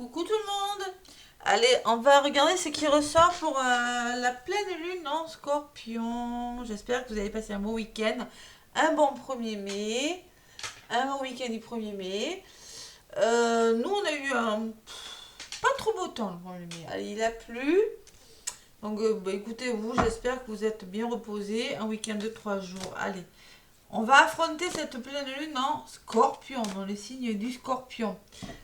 Coucou tout le monde. Allez, on va regarder ce qui ressort pour la pleine lune en Scorpion. J'espère que vous avez passé un bon week-end, un bon 1er mai, un bon week-end du 1er mai. Nous, on a eu un pas trop beau temps le 1er mai. Allez, il a plu. Donc, écoutez, vous, j'espère que vous êtes bien reposés. Un week-end de 3 jours. Allez, on va affronter cette pleine lune en Scorpion, dans les signes du Scorpion.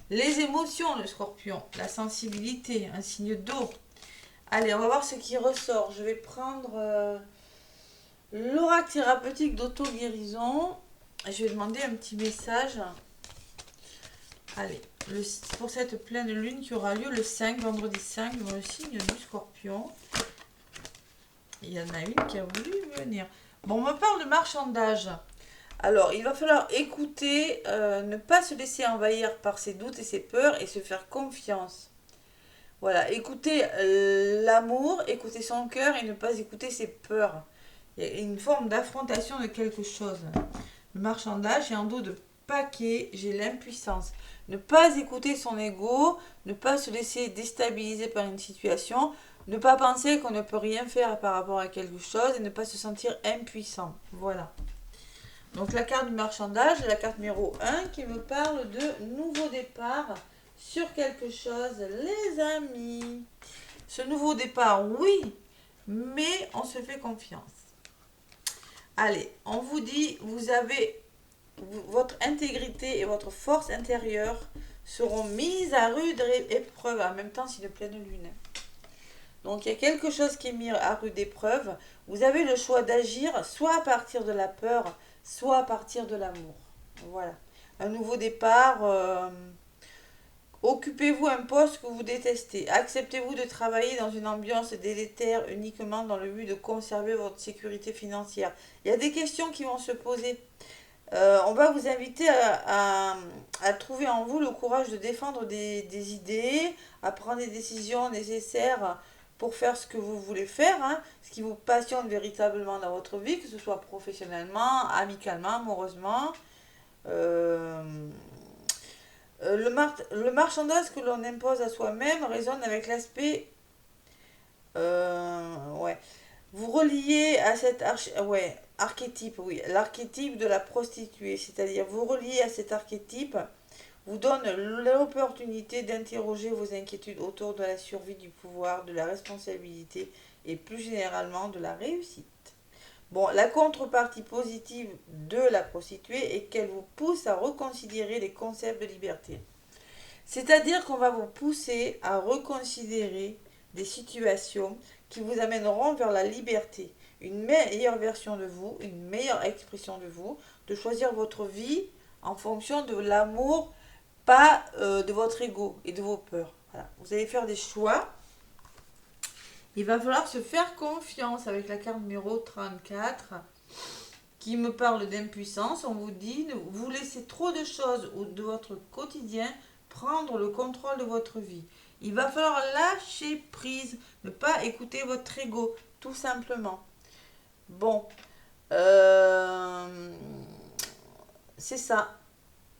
Les émotions, le Scorpion, la sensibilité, un signe d'eau. Allez, on va voir ce qui ressort. Je vais prendre l'oracle thérapeutique d'auto-guérison. Je vais demander un petit message. Allez, pour cette pleine lune qui aura lieu le 5, vendredi 5, dans le signe du Scorpion. Il y en a une qui a voulu venir. Bon, on me parle de marchandage. Alors, il va falloir écouter, ne pas se laisser envahir par ses doutes et ses peurs et se faire confiance. Voilà, écouter l'amour, écouter son cœur et ne pas écouter ses peurs. Il y a une forme d'affrontation de quelque chose. Le marchandage est en dos de paquet, j'ai l'impuissance. Ne pas écouter son ego, ne pas se laisser déstabiliser par une situation, ne pas penser qu'on ne peut rien faire par rapport à quelque chose et ne pas se sentir impuissant. Voilà. Donc la carte du marchandage, la carte numéro 1 qui me parle de nouveau départ sur quelque chose, les amis. Ce nouveau départ, oui, mais on se fait confiance. Allez, on vous dit, vous avez votre intégrité et votre force intérieure seront mises à rude épreuve. En même temps, c'est une pleine lune. Donc il y a quelque chose qui est mis à rude épreuve. Vous avez le choix d'agir soit à partir de la peur, soit à partir de l'amour. Voilà. Un nouveau départ. Occupez-vous un poste que vous détestez. Acceptez-vous de travailler dans une ambiance délétère uniquement dans le but de conserver votre sécurité financière. Il y a des questions qui vont se poser. On va vous inviter à trouver en vous le courage de défendre des idées, à prendre des décisions nécessaires pour faire ce que vous voulez faire, hein, ce qui vous passionne véritablement dans votre vie, que ce soit professionnellement, amicalement, amoureusement. Le marchandage que l'on impose à soi-même résonne avec l'aspect... ouais. Vous reliez à cet archétype, oui, l'archétype de la prostituée, c'est-à-dire vous reliez à cet archétype, vous donne l'opportunité d'interroger vos inquiétudes autour de la survie, du pouvoir, de la responsabilité et plus généralement de la réussite. Bon, la contrepartie positive de la prostituée est qu'elle vous pousse à reconsidérer les concepts de liberté. C'est-à-dire qu'on va vous pousser à reconsidérer des situations qui vous amèneront vers la liberté, une meilleure version de vous, une meilleure expression de vous, de choisir votre vie en fonction de l'amour, pas de votre ego et de vos peurs. Voilà. Vous allez faire des choix. Il va falloir se faire confiance avec la carte numéro 34 qui me parle d'impuissance. On vous dit, vous laissez trop de choses ou de votre quotidien prendre le contrôle de votre vie. Il va falloir lâcher prise, ne pas écouter votre ego, tout simplement. Bon, c'est ça.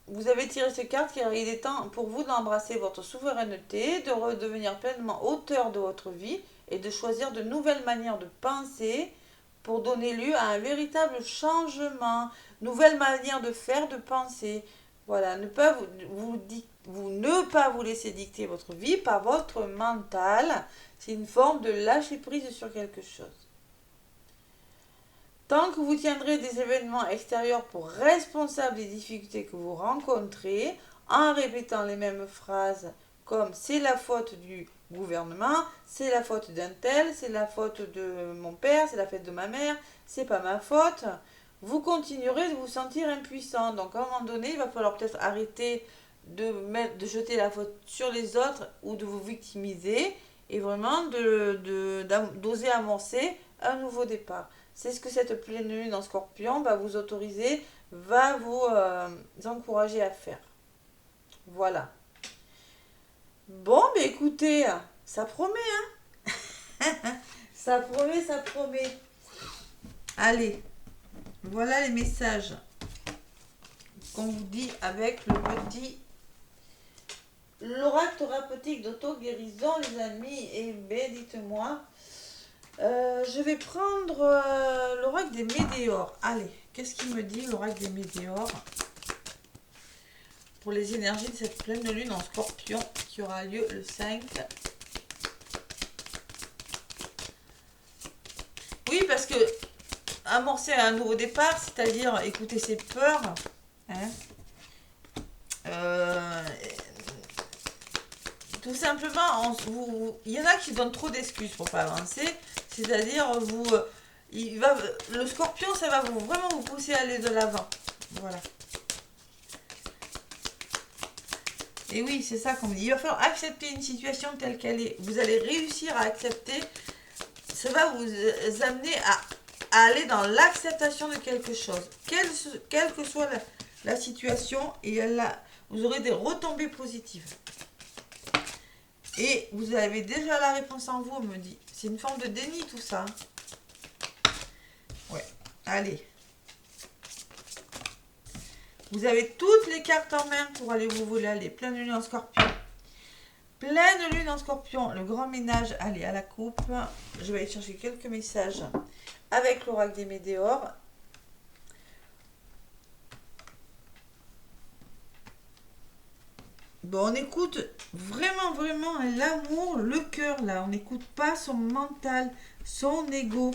Vous avez tiré cette carte car il est temps pour vous d'embrasser votre souveraineté, de redevenir pleinement auteur de votre vie et de choisir de nouvelles manières de penser pour donner lieu à un véritable changement, nouvelles manières de faire, de penser. Voilà, ne pas ne pas vous laisser dicter votre vie par votre mental. C'est une forme de lâcher prise sur quelque chose. Tant que vous tiendrez des événements extérieurs pour responsables des difficultés que vous rencontrez, en répétant les mêmes phrases comme c'est la faute du gouvernement, c'est la faute d'un tel, c'est la faute de mon père, c'est la faute de ma mère, c'est pas ma faute, vous continuerez de vous sentir impuissant. Donc à un moment donné, il va falloir peut-être arrêter de jeter la faute sur les autres ou de vous victimiser et vraiment d'oser amorcer un nouveau départ. C'est ce que cette pleine lune en Scorpion va vous autoriser, va vous encourager à faire. Voilà. Bon, mais écoutez, ça promet, hein. Ça promet, ça promet. Allez, voilà les messages qu'on vous dit avec le petit l'oracle thérapeutique d'auto-guérison, les amis. Et bien, dites-moi. Je vais prendre l'oracle des météores. Allez, qu'est-ce qu'il me dit l'oracle des météores pour les énergies de cette pleine lune en scorpion qui aura lieu le 5. Oui, parce que amorcer un nouveau départ, c'est-à-dire écouter ses peurs, hein, euh, tout simplement, il y en a qui donnent trop d'excuses pour pas avancer, c'est-à-dire le scorpion, ça va vraiment vous pousser à aller de l'avant. Voilà. Et oui, c'est ça qu'on me dit. Il va falloir accepter une situation telle qu'elle est. Vous allez réussir à accepter. Ça va vous amener à aller dans l'acceptation de quelque chose. Quelle que soit la situation, et vous aurez des retombées positives. Et vous avez déjà la réponse en vous, on me dit. C'est une forme de déni tout ça. Ouais, allez. Vous avez toutes les cartes en main pour aller vous voler. Allez, pleine lune en scorpion. Pleine lune en scorpion, le grand ménage, allez, à la coupe. Je vais aller chercher quelques messages avec l'oracle des météores. Bon, on écoute vraiment, vraiment l'amour, le cœur, là. On n'écoute pas son mental, son ego.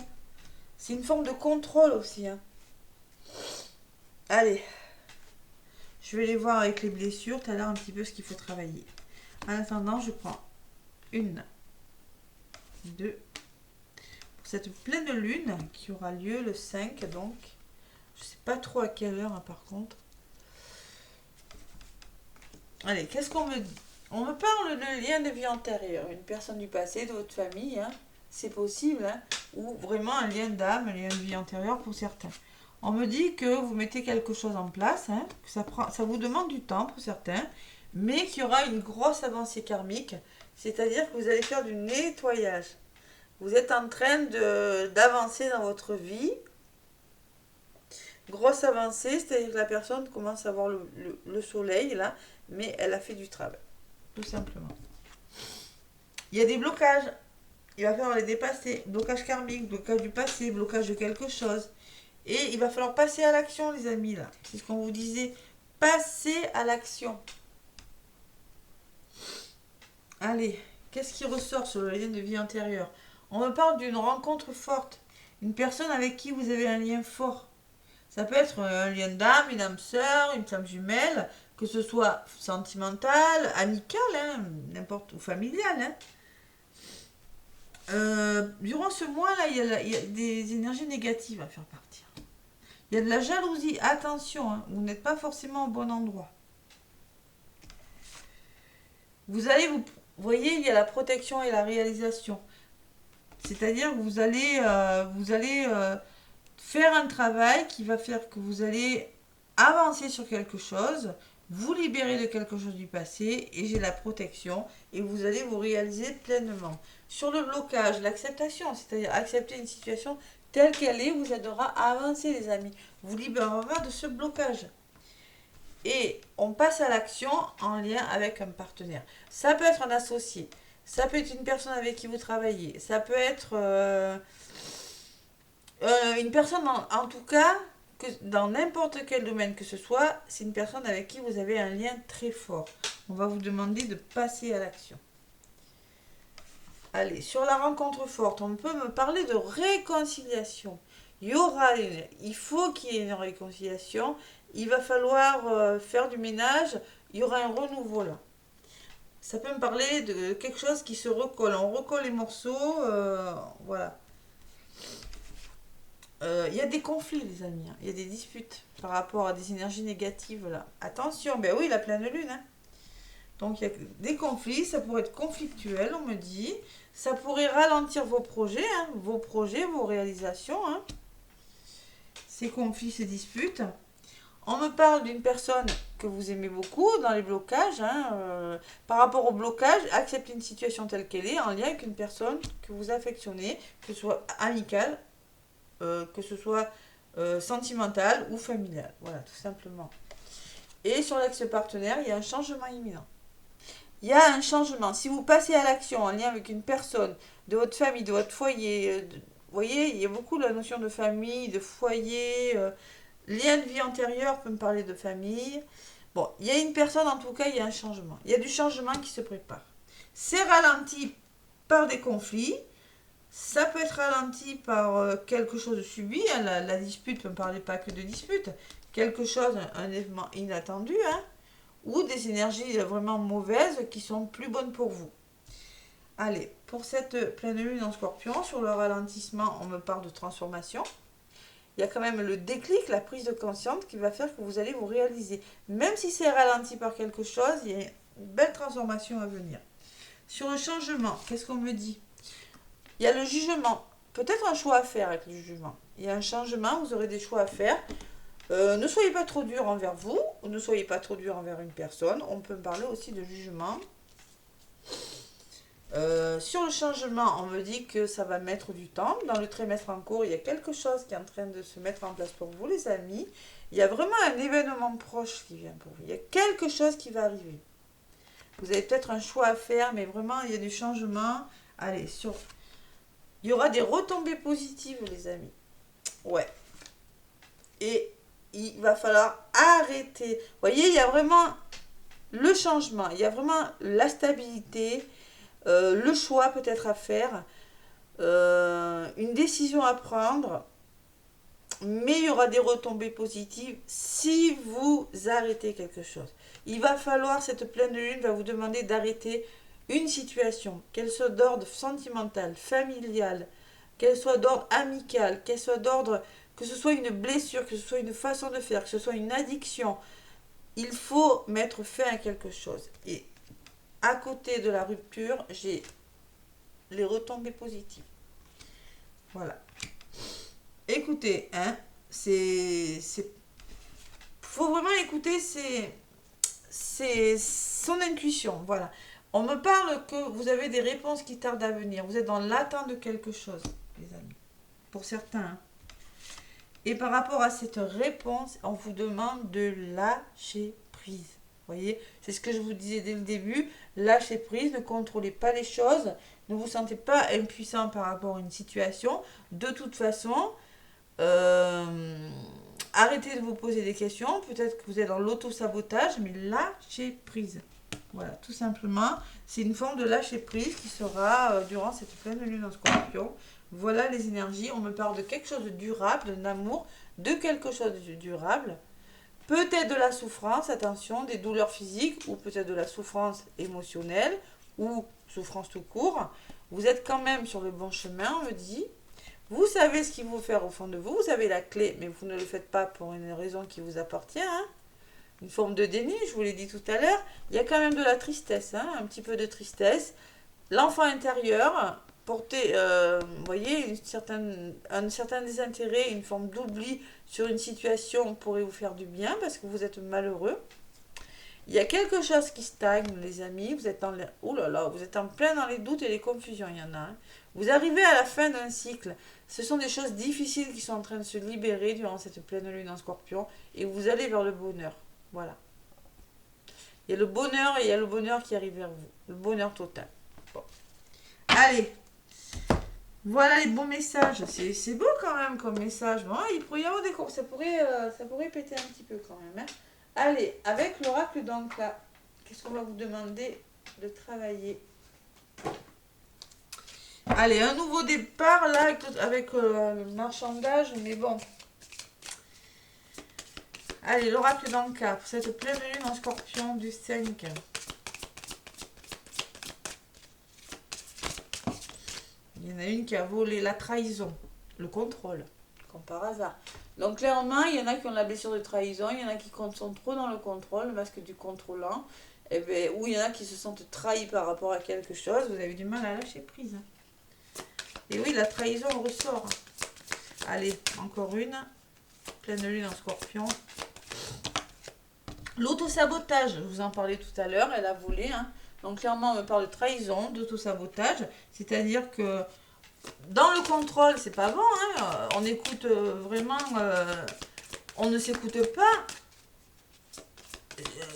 C'est une forme de contrôle aussi. Hein. Allez. Je vais aller voir avec les blessures tout à l'heure un petit peu ce qu'il faut travailler. En attendant, je prends 1, 2. Pour cette pleine lune qui aura lieu le 5, donc. Je ne sais pas trop à quelle heure, hein, par contre. Allez, qu'est-ce qu'on me dit? On me parle de lien de vie antérieure. Une personne du passé, de votre famille, hein, c'est possible. Hein, ou vraiment un lien d'âme, un lien de vie antérieure pour certains. On me dit que vous mettez quelque chose en place, hein, que ça vous demande du temps pour certains, mais qu'il y aura une grosse avancée karmique, c'est-à-dire que vous allez faire du nettoyage. Vous êtes en train d'avancer dans votre vie. Grosse avancée, c'est-à-dire que la personne commence à voir le soleil, là, mais elle a fait du travail, tout simplement. Il y a des blocages. Il va falloir les dépasser. Blocage karmique, blocage du passé, blocage de quelque chose. Et il va falloir passer à l'action, les amis, là. C'est ce qu'on vous disait. Passer à l'action. Allez, qu'est-ce qui ressort sur le lien de vie antérieure? On me parle d'une rencontre forte. Une personne avec qui vous avez un lien fort. Ça peut être un lien d'âme, une âme sœur, une flamme jumelle, que ce soit sentimental, amical, hein, n'importe, ou familial. Hein. Durant ce mois-là, il y a des énergies négatives à faire partir. Il y a de la jalousie. Attention, hein, vous n'êtes pas forcément au bon endroit. Vous voyez, il y a la protection et la réalisation. C'est-à-dire que vous allez faire un travail qui va faire que vous allez avancer sur quelque chose, vous libérer de quelque chose du passé, et j'ai la protection, et vous allez vous réaliser pleinement. Sur le blocage, l'acceptation, c'est-à-dire accepter une situation telle qu'elle est, vous aidera à avancer, les amis. Vous libérera de ce blocage. Et on passe à l'action en lien avec un partenaire. Ça peut être un associé, ça peut être une personne avec qui vous travaillez, ça peut être une personne, en tout cas, que dans n'importe quel domaine que ce soit, c'est une personne avec qui vous avez un lien très fort. On va vous demander de passer à l'action. Allez, sur la rencontre forte, on peut me parler de réconciliation. Il faut qu'il y ait une réconciliation. Il va falloir faire du ménage. Il y aura un renouveau là. Ça peut me parler de quelque chose qui se recolle. On recolle les morceaux. Voilà. Il y a des conflits, les amis. Il y a des disputes par rapport à des énergies négatives là. Attention, ben oui, la pleine lune. Hein. Donc il y a des conflits, ça pourrait être conflictuel, on me dit. Ça pourrait ralentir vos projets, hein, vos réalisations. Hein. Ces conflits, ces disputes. On me parle d'une personne que vous aimez beaucoup dans les blocages. Hein, par rapport au blocage, acceptez une situation telle qu'elle est en lien avec une personne que vous affectionnez, que ce soit amicale, que ce soit sentimental ou familial. Voilà, tout simplement. Et sur l'ex-partenaire, il y a un changement imminent. il y a un changement. Si vous passez à l'action en lien avec une personne de votre famille, de votre foyer, vous voyez, il y a beaucoup la notion de famille, de foyer, lien de vie antérieur peut me parler de famille. Bon, il y a une personne, en tout cas, il y a un changement. Il y a du changement qui se prépare. C'est ralenti par des conflits. Ça peut être ralenti par quelque chose de subi. Hein. La dispute ne me parler pas que de dispute. Quelque chose, un événement inattendu. Hein, ou des énergies vraiment mauvaises qui sont plus bonnes pour vous. Allez, pour cette pleine lune en scorpion, sur le ralentissement, on me parle de transformation. Il y a quand même le déclic, la prise de conscience qui va faire que vous allez vous réaliser. Même si c'est ralenti par quelque chose, il y a une belle transformation à venir. Sur le changement, qu'est-ce qu'on me dit? Il y a le jugement. Peut-être un choix à faire avec le jugement. Il y a un changement, vous aurez des choix à faire. Ne soyez pas trop dur envers vous, ou ne soyez pas trop dur envers une personne. On peut me parler aussi de jugement. Sur le changement, on me dit que ça va mettre du temps. Dans le trimestre en cours, il y a quelque chose qui est en train de se mettre en place pour vous, les amis. Il y a vraiment un événement proche qui vient pour vous. Il y a quelque chose qui va arriver. Vous avez peut-être un choix à faire, mais vraiment, il y a du changement. Allez, il y aura des retombées positives, les amis. Ouais. Et il va falloir arrêter. Vous voyez, il y a vraiment le changement. Il y a vraiment la stabilité. Le choix peut-être à faire, une décision à prendre, mais il y aura des retombées positives si vous arrêtez quelque chose. Il va falloir, cette pleine lune va vous demander d'arrêter une situation, qu'elle soit d'ordre sentimental, familial, qu'elle soit d'ordre amical, qu'elle soit d'ordre, que ce soit une blessure, que ce soit une façon de faire, que ce soit une addiction. Il faut mettre fin à quelque chose. Et à côté de la rupture, j'ai les retombées positives. Voilà. Écoutez, hein, faut vraiment écouter son intuition. Voilà. On me parle que vous avez des réponses qui tardent à venir. Vous êtes dans l'attente de quelque chose, les amis. Pour certains. Hein. Et par rapport à cette réponse, on vous demande de lâcher prise. Vous voyez, c'est ce que je vous disais dès le début. Lâchez prise, ne contrôlez pas les choses, ne vous sentez pas impuissant par rapport à une situation. De toute façon, arrêtez de vous poser des questions. Peut-être que vous êtes dans l'auto-sabotage, mais lâchez prise. Voilà, tout simplement. C'est une forme de lâcher prise qui sera durant cette pleine lune en scorpion. Voilà les énergies. On me parle de quelque chose de durable, d'un amour, de quelque chose de durable. Peut-être de la souffrance, attention, des douleurs physiques ou peut-être de la souffrance émotionnelle ou souffrance tout court. Vous êtes quand même sur le bon chemin, on me dit. Vous savez ce qu'il faut faire au fond de vous, vous avez la clé, mais vous ne le faites pas pour une raison qui vous appartient. Hein. Une forme de déni, je vous l'ai dit tout à l'heure. Il y a quand même de la tristesse, hein, un petit peu de tristesse. L'enfant intérieur, porter, vous voyez, un certain désintérêt, une forme d'oubli sur une situation pourrait vous faire du bien parce que vous êtes malheureux. Il y a quelque chose qui stagne, les amis. Vous êtes vous êtes en plein dans les doutes et les confusions, il y en a. Hein. Vous arrivez à la fin d'un cycle. Ce sont des choses difficiles qui sont en train de se libérer durant cette pleine lune en scorpion et vous allez vers le bonheur. Voilà. Il y a le bonheur et il y a le bonheur qui arrive vers vous. Le bonheur total. Bon. Allez. Voilà les bons messages. C'est beau quand même comme message. Bon, il pourrait y avoir des cours. Ça pourrait péter un petit peu quand même. Hein. Allez, avec l'oracle d'Ancla, qu'est-ce qu'on va vous demander de travailler? Allez, un nouveau départ là avec le marchandage, mais bon. Allez, l'oracle d'Ancla, pour cette pleine lune en scorpion du 5. Il y en a une qui a volé la trahison, le contrôle, comme par hasard. Donc clairement, il y en a qui ont la blessure de trahison, il y en a qui sont trop dans le contrôle, le masque du contrôlant, et bien, ou il y en a qui se sentent trahis par rapport à quelque chose, vous avez du mal à lâcher prise. Et oui, la trahison ressort. Allez, encore une, pleine lune en scorpion. L'auto-sabotage, je vous en parlais tout à l'heure, elle a volé. Hein. Donc clairement, on me parle de trahison, d'auto-sabotage, c'est-à-dire que dans le contrôle, c'est pas bon, hein. On écoute vraiment, on ne s'écoute pas.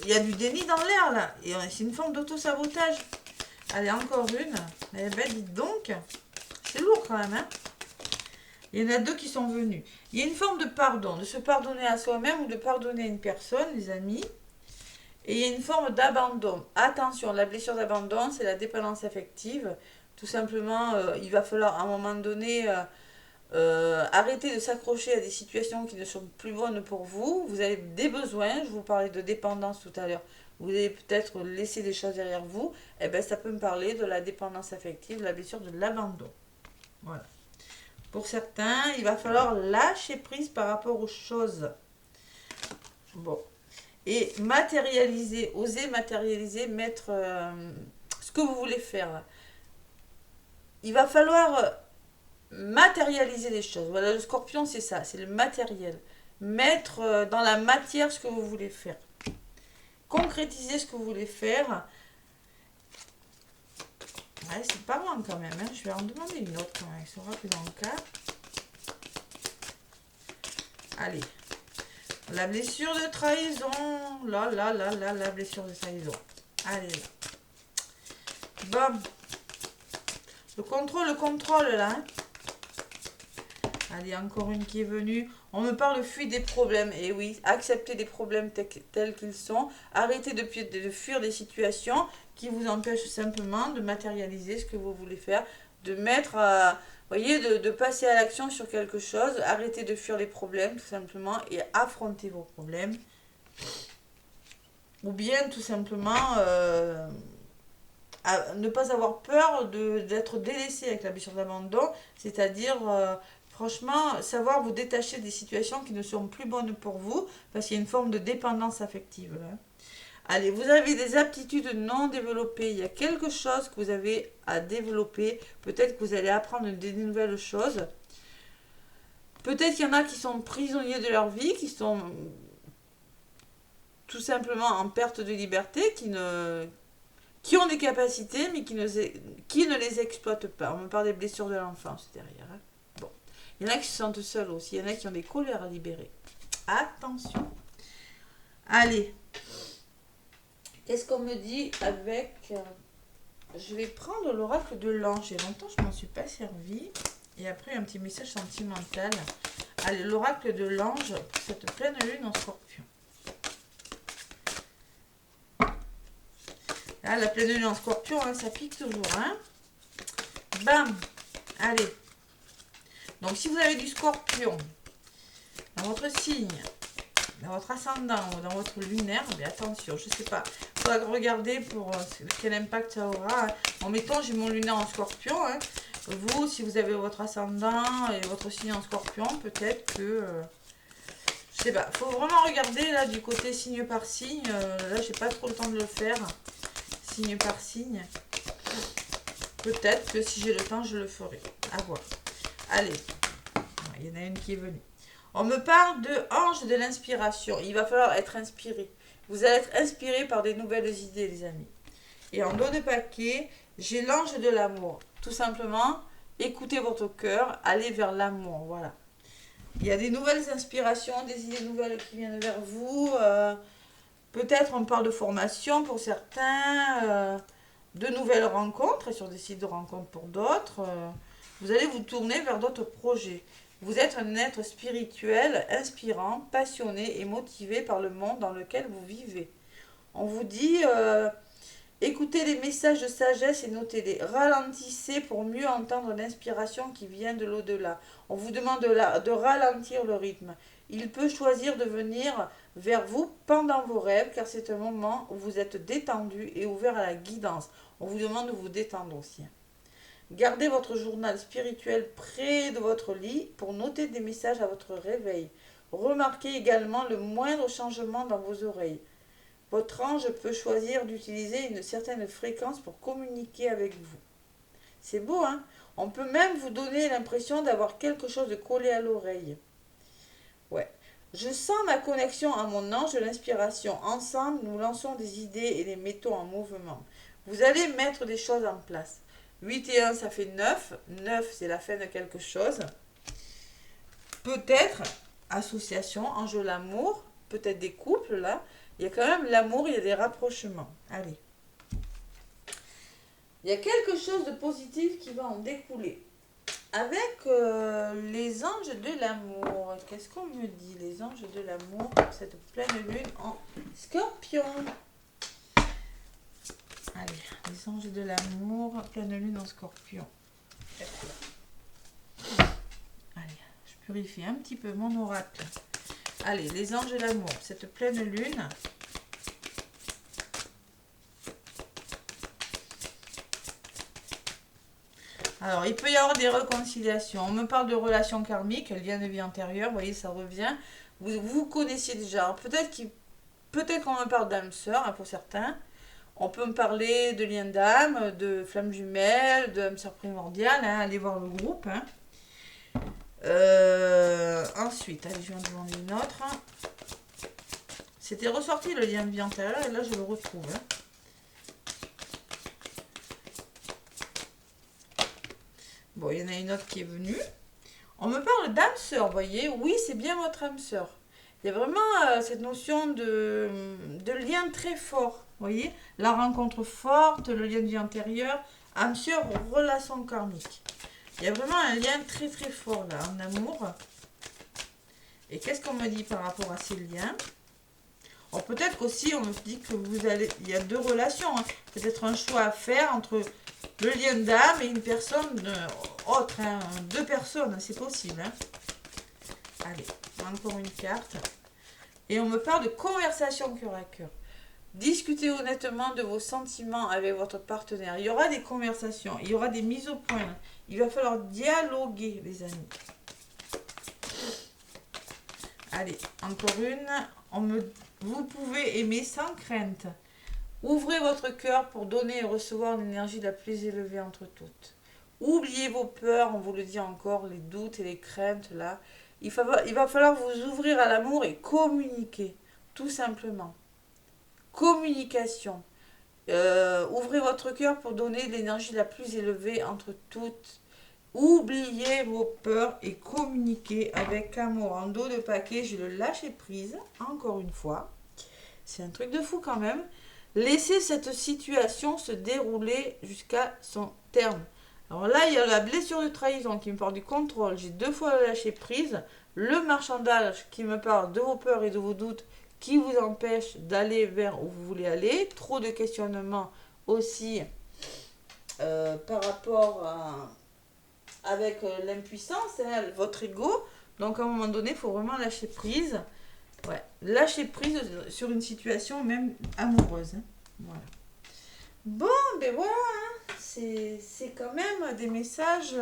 il y a du déni dans l'air là. Et c'est une forme d'auto-sabotage. Allez, encore une. Eh ben, dites donc. C'est lourd quand même, hein. Il y en a deux qui sont venus. Il y a une forme de pardon, de se pardonner à soi-même ou de pardonner à une personne, les amis. Et il y a une forme d'abandon. Attention, la blessure d'abandon, c'est la dépendance affective. Tout simplement, il va falloir à un moment donné arrêter de s'accrocher à des situations qui ne sont plus bonnes pour vous. Vous avez des besoins, je vous parlais de dépendance tout à l'heure. Vous avez peut-être laissé des choses derrière vous. Eh bien, ça peut me parler de la dépendance affective, de la blessure de l'abandon. Voilà. Pour certains, il va falloir lâcher prise par rapport aux choses. Bon. Et matérialiser, oser matérialiser, mettre ce que vous voulez faire. Il va falloir matérialiser les choses. Voilà, le scorpion, c'est ça, c'est le matériel. Mettre dans la matière ce que vous voulez faire. Concrétiser ce que vous voulez faire. Ouais, c'est pas loin quand même, hein. Je vais en demander une autre quand même. Il sera plus dans le cas. Allez. La blessure de trahison. Là, la blessure de trahison. Allez. Bam. Le contrôle là. Hein. Allez, encore une qui est venue. On me parle de fuite des problèmes. Et oui, accepter des problèmes tels qu'ils sont. Arrêtez de fuir des situations qui vous empêchent simplement de matérialiser ce que vous voulez faire. De mettre à... voyez, de passer à l'action sur quelque chose. Arrêtez de fuir les problèmes, tout simplement. Et affronter vos problèmes. Ou bien, tout simplement... ne pas avoir peur d'être délaissé avec la blessure d'abandon. C'est-à-dire... franchement, savoir vous détacher des situations qui ne sont plus bonnes pour vous, parce qu'il y a une forme de dépendance affective. Là. Allez, vous avez des aptitudes non développées. Il y a quelque chose que vous avez à développer. Peut-être que vous allez apprendre des nouvelles choses. Peut-être qu'il y en a qui sont prisonniers de leur vie, qui sont tout simplement en perte de liberté, qui ont des capacités, mais qui ne les exploitent pas. On me parle des blessures de l'enfance derrière. Hein. Il y en a qui se sentent seuls aussi. Il y en a qui ont des colères à libérer. Attention. Allez. Qu'est-ce qu'on me dit avec... je vais prendre l'oracle de l'ange. Il y a longtemps, je ne m'en suis pas servi. Et après, un petit message sentimental. Allez, l'oracle de l'ange pour cette pleine lune en scorpion. Là, la pleine lune en scorpion, hein, ça pique toujours. Hein. Bam. Allez. Donc, si vous avez du scorpion dans votre signe, dans votre ascendant ou dans votre lunaire, mais attention, je ne sais pas. Il faudra regarder pour quel impact ça aura. En mettant, j'ai mon lunaire en scorpion. Hein. Vous, si vous avez votre ascendant et votre signe en scorpion, peut-être que... je sais pas. Il faut vraiment regarder là du côté signe par signe. Là, j'ai pas trop le temps de le faire. Signe par signe. Peut-être que si j'ai le temps, je le ferai. À voir. Allez, il y en a une qui est venue. On me parle de ange de l'inspiration. Il va falloir être inspiré. Vous allez être inspiré par des nouvelles idées, les amis. Et en dos de paquet, j'ai l'ange de l'amour. Tout simplement, écoutez votre cœur, allez vers l'amour. Voilà. Il y a des nouvelles inspirations, des idées nouvelles qui viennent vers vous. Peut-être on parle de formation pour certains, de nouvelles rencontres sur des sites de rencontres pour d'autres. Vous allez vous tourner vers d'autres projets. Vous êtes un être spirituel, inspirant, passionné et motivé par le monde dans lequel vous vivez. On vous dit, écoutez les messages de sagesse et notez-les. Ralentissez pour mieux entendre l'inspiration qui vient de l'au-delà. On vous demande de ralentir le rythme. Il peut choisir de venir vers vous pendant vos rêves, car c'est un moment où vous êtes détendu et ouvert à la guidance. On vous demande de vous détendre aussi. Gardez votre journal spirituel près de votre lit pour noter des messages à votre réveil. Remarquez également le moindre changement dans vos oreilles. Votre ange peut choisir d'utiliser une certaine fréquence pour communiquer avec vous. C'est beau, hein? On peut même vous donner l'impression d'avoir quelque chose de collé à l'oreille. Ouais. Je sens ma connexion à mon ange de l'inspiration. Ensemble, nous lançons des idées et les mettons en mouvement. Vous allez mettre des choses en place. 8 et 1, ça fait 9. 9, c'est la fin de quelque chose. Peut-être association, ange de l'amour, peut-être des couples là, Il y a quand même l'amour, il y a des rapprochements. Allez. Il y a quelque chose de positif qui va en découler. Avec les anges de l'amour. Qu'est-ce qu'on me dit, les anges de l'amour, pour cette pleine lune en Scorpion? Allez, les anges de l'amour, pleine lune en Scorpion. Allez, je purifie un petit peu mon oracle. Allez, les anges de l'amour, cette pleine lune. Alors, il peut y avoir des réconciliations. On me parle de relations karmiques, lien de vie antérieure, vous voyez, ça revient. Vous connaissiez déjà. Peut-être qu'on me parle d'âme sœur, hein, pour certains. On peut me parler de lien d'âme, de flamme jumelle, d'âme sœur primordiale. Hein, allez voir le groupe. Hein. Ensuite, allez, je viens de demander une autre. C'était ressorti le lien de vie antérieure et là, je le retrouve. Hein. Bon, il y en a une autre qui est venue. On me parle d'âme sœur, vous voyez. Oui, c'est bien votre âme sœur. Il y a vraiment cette notion de lien très fort, vous voyez. La rencontre forte, le lien de vie antérieure, âme sœur, relation karmique. Il y a vraiment un lien très très fort là, en amour. Et qu'est-ce qu'on me dit par rapport à ces liens? Alors peut-être qu'aussi on me dit que il y a deux relations. Hein. Peut-être un choix à faire entre le lien d'âme et une personne autre. Hein. Deux personnes, c'est possible. Hein. Allez, encore une carte. Et on me parle de conversation cœur à cœur. Discutez honnêtement de vos sentiments avec votre partenaire. Il y aura des conversations, il y aura des mises au point. Il va falloir dialoguer, les amis. Allez, encore une. Vous pouvez aimer sans crainte. Ouvrez votre cœur pour donner et recevoir l'énergie la plus élevée entre toutes. Oubliez vos peurs, on vous le dit encore, les doutes et les craintes là. Il va falloir vous ouvrir à l'amour et communiquer, tout simplement. Communication. Ouvrez votre cœur pour donner l'énergie la plus élevée entre toutes. Oubliez vos peurs et communiquez avec amour. En dos de paquet, je le lâcher prise, encore une fois. C'est un truc de fou quand même. Laissez cette situation se dérouler jusqu'à son terme. Alors là, il y a la blessure de trahison qui me parle du contrôle. J'ai 2 fois le lâcher prise. Le marchandage qui me parle de vos peurs et de vos doutes qui vous empêchent d'aller vers où vous voulez aller. Trop de questionnements aussi par rapport avec l'impuissance, hein, votre ego. Donc à un moment donné, il faut vraiment lâcher prise. Ouais, lâcher prise sur une situation même amoureuse. Hein. Voilà. Bon, ben voilà. Hein. C'est quand même des messages.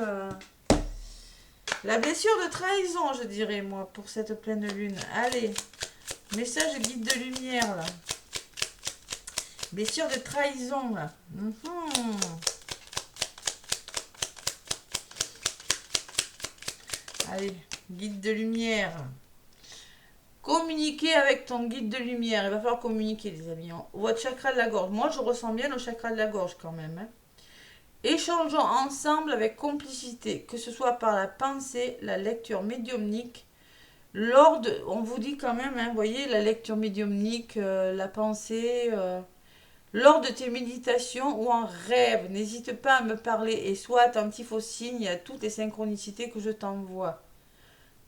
La blessure de trahison, je dirais, moi, pour cette pleine lune. Allez, message guide de lumière, là. Blessure de trahison, là. Allez, guide de lumière. Communiquer avec ton guide de lumière. Il va falloir communiquer, les amis. Votre chakra de la gorge. Moi, je ressens bien le chakra de la gorge, quand même. Hein. Échangeons ensemble avec complicité, que ce soit par la pensée, la lecture médiumnique. On vous dit quand même, hein, vous voyez, la lecture médiumnique, la pensée, lors de tes méditations ou en rêve, n'hésite pas à me parler et sois attentif aux signes et à toutes les synchronicités que je t'envoie.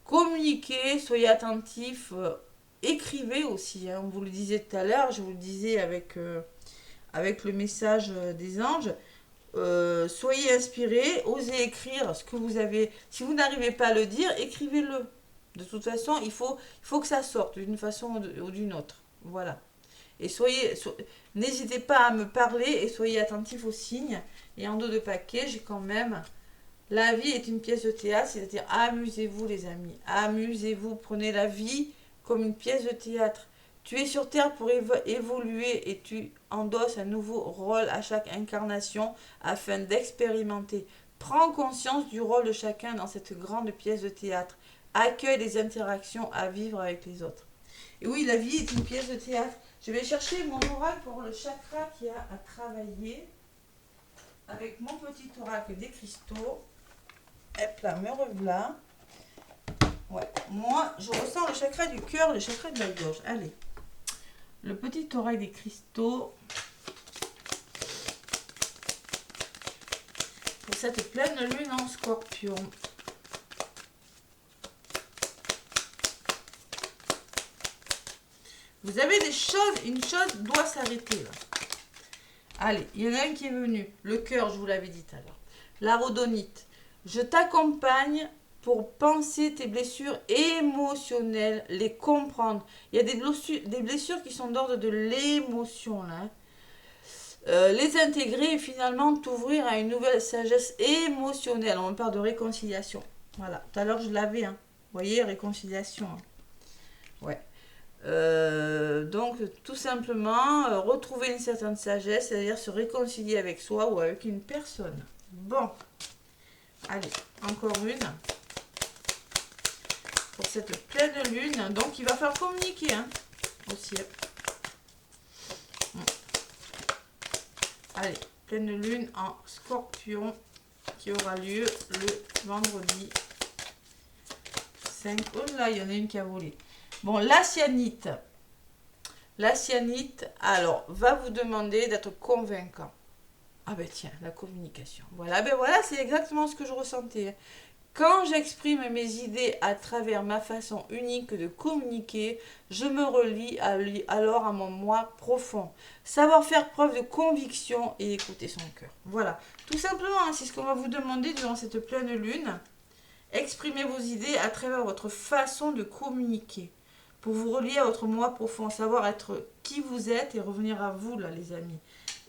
Communiquez, soyez attentif, écrivez aussi, hein, on vous le disait tout à l'heure, je vous le disais avec le message des anges. Soyez inspirés, osez écrire ce que vous avez. Si vous n'arrivez pas à le dire, écrivez-le. De toute façon, il faut que ça sorte d'une façon ou d'une autre. Voilà. Et n'hésitez pas à me parler et soyez attentifs aux signes. Et en dos de paquet, j'ai quand même. La vie est une pièce de théâtre, c'est-à-dire amusez-vous, les amis. Amusez-vous, prenez la vie comme une pièce de théâtre. Tu es sur Terre pour évoluer et tu endosses un nouveau rôle à chaque incarnation afin d'expérimenter. Prends conscience du rôle de chacun dans cette grande pièce de théâtre. Accueille les interactions à vivre avec les autres. Et oui, la vie est une pièce de théâtre. Je vais chercher mon oracle pour le chakra qui a à travailler avec mon petit oracle des cristaux. Hop là, me revoilà. Ouais, moi, je ressens le chakra du cœur, le chakra de la gorge. Allez. le petit oreille des cristaux pour cette pleine lune en Scorpion. Vous avez des choses, une chose doit s'arrêter là. Allez, il y en a un qui est venu. Le cœur, je vous l'avais dit tout à l'heure. La rhodonite. Je t'accompagne pour penser tes blessures émotionnelles, les comprendre. Il y a des blessures qui sont d'ordre de l'émotion là. Les intégrer et finalement t'ouvrir à une nouvelle sagesse émotionnelle. On parle de réconciliation. Voilà, tout à l'heure je l'avais. Hein. Vous voyez, réconciliation. Hein. Ouais. Donc tout simplement retrouver une certaine sagesse, c'est-à-dire se réconcilier avec soi ou avec une personne. Bon, allez, encore une pour cette pleine lune. Donc il va falloir communiquer hein, aussi. Allez, pleine lune en Scorpion qui aura lieu le vendredi 5. Oh là, il y en a une qui a volé. Bon, la cyanite. La cyanite, alors, va vous demander d'être convaincant. Ah ben tiens, la communication. Voilà, ben voilà, c'est exactement ce que je ressentais. Quand j'exprime mes idées à travers ma façon unique de communiquer, je me relie alors à mon moi profond. Savoir faire preuve de conviction et écouter son cœur. Voilà, tout simplement, hein, c'est ce qu'on va vous demander durant cette pleine lune. Exprimez vos idées à travers votre façon de communiquer. Pour vous relier à votre moi profond, savoir être qui vous êtes et revenir à vous, là, les amis.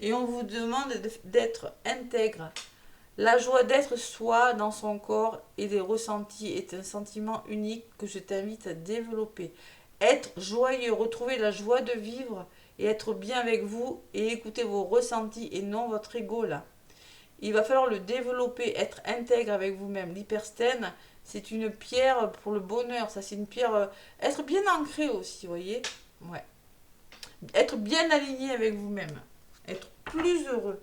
Et on vous demande d'être intègre. La joie d'être soi dans son corps et des ressentis est un sentiment unique que je t'invite à développer. Être joyeux, retrouver la joie de vivre et être bien avec vous et écouter vos ressentis et non votre ego, là. Il va falloir le développer, être intègre avec vous-même. L'hyperstène, c'est une pierre pour le bonheur. Ça, c'est une pierre... être bien ancré aussi, vous voyez. Ouais. Être bien aligné avec vous-même. Être plus heureux.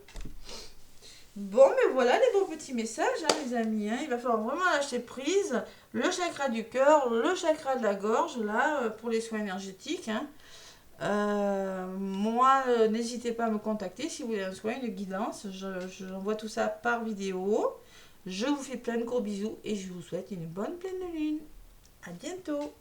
Bon, mais voilà les beaux petits messages, hein, les amis. Hein. Il va falloir vraiment lâcher prise. Le chakra du cœur, le chakra de la gorge, là, pour les soins énergétiques. Hein. Moi, n'hésitez pas à me contacter si vous voulez un soin, une guidance. J'envoie tout ça par vidéo. Je vous fais plein de gros bisous et je vous souhaite une bonne pleine lune. À bientôt.